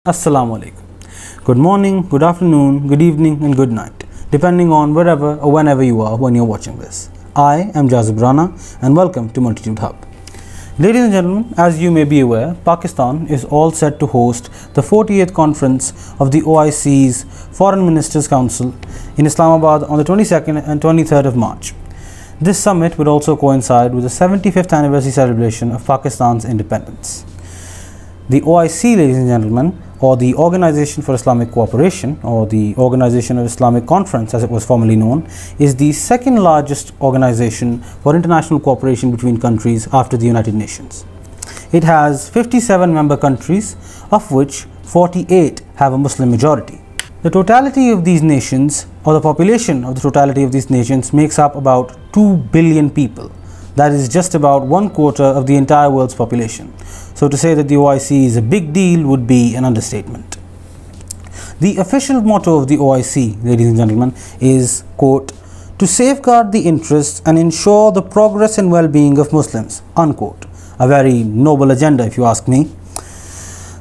Assalamu alaikum. Good morning, good afternoon, good evening and good night, depending on wherever or whenever you are when you're watching this. I am Jazib Rana and welcome to Multitude Hub. Ladies and gentlemen, as you may be aware, Pakistan is all set to host the 48th conference of the OIC's Foreign Ministers Council in Islamabad on the 22nd and 23rd of March. This summit would also coincide with the 75th anniversary celebration of Pakistan's independence. The OIC, ladies and gentlemen, or the Organization for Islamic Cooperation, or the Organization of Islamic Conference as it was formerly known, is the second largest organization for international cooperation between countries after the United Nations. It has 57 member countries, of which 48 have a Muslim majority. The totality of these nations, or the population of the totality of these nations, makes up about 2 billion people. That is just about 1/4 of the entire world's population. So to say that the OIC is a big deal would be an understatement. The official motto of the OIC, ladies and gentlemen, is, quote, "to safeguard the interests and ensure the progress and well-being of Muslims," unquote. A very noble agenda, if you ask me.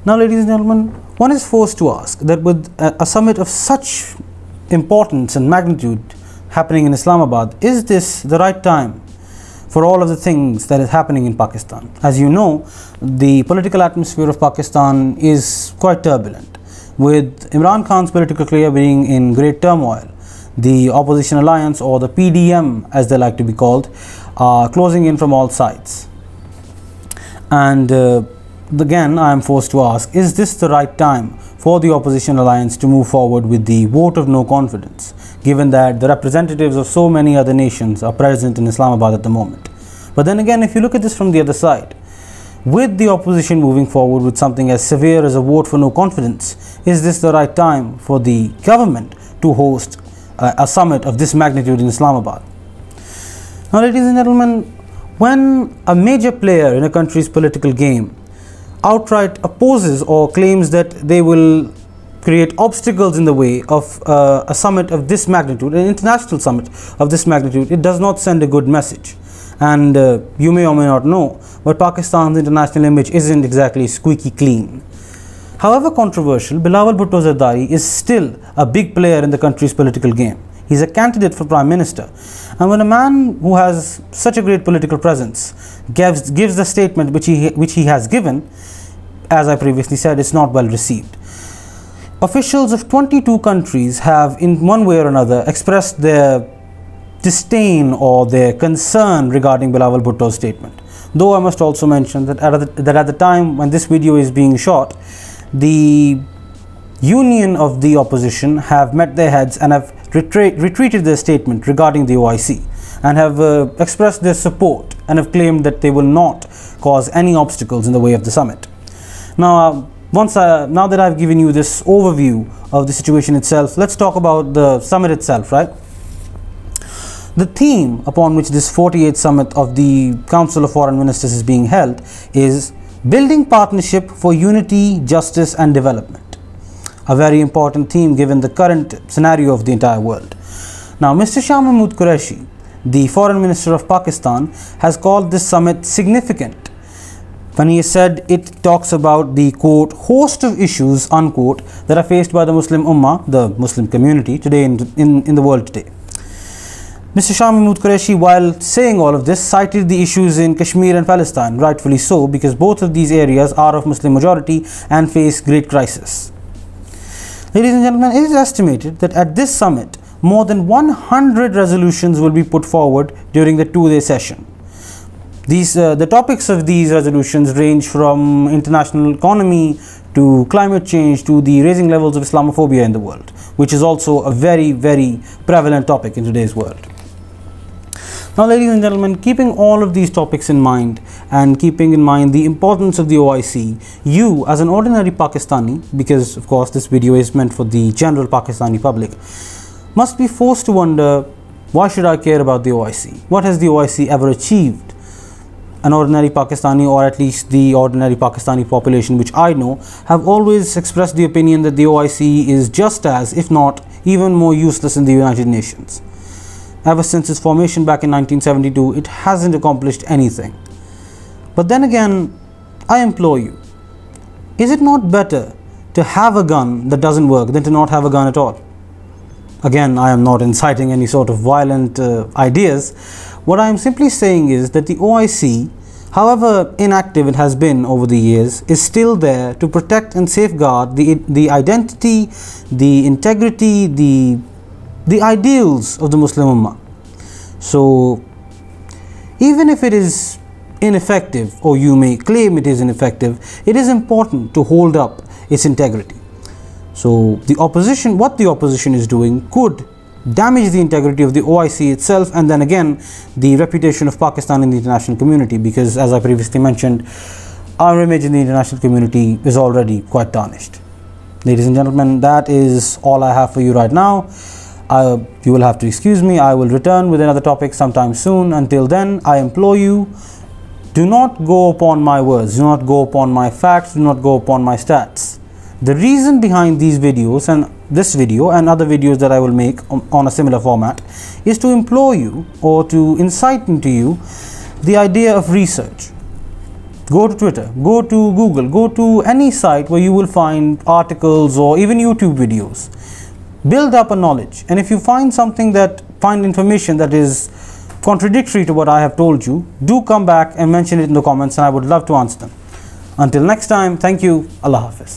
Now, ladies and gentlemen, one is forced to ask that with a summit of such importance and magnitude happening in Islamabad, is this the right time for all of the things that is happening in Pakistan? As you know, the political atmosphere of Pakistan is quite turbulent, with Imran Khan's political career being in great turmoil. The opposition alliance, or the PDM as they like to be called, are closing in from all sides. And again, I am forced to ask, is this the right time for the opposition alliance to move forward with the vote of no confidence, given that the representatives of so many other nations are present in Islamabad at the moment? But then again, if you look at this from the other side, with the opposition moving forward with something as severe as a vote for no confidence, is this the right time for the government to host a summit of this magnitude in Islamabad? Now, ladies and gentlemen, when a major player in a country's political game outright opposes or claims that they will create obstacles in the way of a summit of this magnitude, an international summit of this magnitude, it does not send a good message. And you may or may not know, but Pakistan's international image isn't exactly squeaky clean. However controversial, Bilawal Bhutto Zardari is still a big player in the country's political game. He's a candidate for Prime Minister. And when a man who has such a great political presence gives the statement which he has given, as I previously said, it's not well received. Officials of 22 countries have, in one way or another, expressed their disdain or their concern regarding Bilawal Bhutto's statement. Though I must also mention that at the time when this video is being shot, the union of the opposition have met their heads and have retreated their statement regarding the OIC, and have expressed their support and have claimed that they will not cause any obstacles in the way of the summit. Now, now that I've given you this overview of the situation itself, let's talk about the summit itself, right? The theme upon which this 48th summit of the Council of Foreign Ministers is being held is building partnership for unity, justice and development. A very important theme given the current scenario of the entire world. Now, Mr. Shah Mahmood Qureshi, the Foreign Minister of Pakistan, has called this summit significant when he said it talks about the, quote, host of issues, unquote, that are faced by the Muslim Ummah, the Muslim community today in the world today. Mr. Shah Mahmood Qureshi, while saying all of this, cited the issues in Kashmir and Palestine, rightfully so, because both of these areas are of Muslim majority and face great crisis. Ladies and gentlemen, it is estimated that at this summit, more than 100 resolutions will be put forward during the 2-day session. The topics of these resolutions range from international economy to climate change to the raising levels of Islamophobia in the world, which is also a very, very prevalent topic in today's world. Now, ladies and gentlemen, keeping all of these topics in mind and keeping in mind the importance of the OIC, you as an ordinary Pakistani, because of course this video is meant for the general Pakistani public, must be forced to wonder, why should I care about the OIC? What has the OIC ever achieved? An ordinary Pakistani, or at least the ordinary Pakistani population which I know, have always expressed the opinion that the OIC is just as, if not even more useless than the United Nations. Ever since its formation back in 1972, it hasn't accomplished anything. But then again, I implore you, is it not better to have a gun that doesn't work than to not have a gun at all. Again, I am not inciting any sort of violent ideas. What I am simply saying is that the OIC, however inactive it has been over the years, is still there to protect and safeguard the identity, the integrity, the ideals of the Muslim Ummah. So even if it is ineffective, or you may claim it is ineffective, it is important to hold up its integrity. So the opposition, what the opposition is doing, could damage the integrity of the OIC itself, and then again the reputation of Pakistan in the international community, because as I previously mentioned, our image in the international community is already quite tarnished. Ladies and gentlemen, that is all I have for you right now. You will have to excuse me. I will return with another topic sometime soon. Until then, I implore you, do not go upon my words, do not go upon my facts, do not go upon my stats. The reason behind these videos and this video and other videos that I will make on a similar format is to implore you, or to incite into you, the idea of research. Go to Twitter, go to Google, go to any site where you will find articles or even YouTube videos. Build up a knowledge, and if you find information that is contradictory to what I have told you, do come back and mention it in the comments, and I would love to answer them. Until next time, thank you. Allah Hafiz.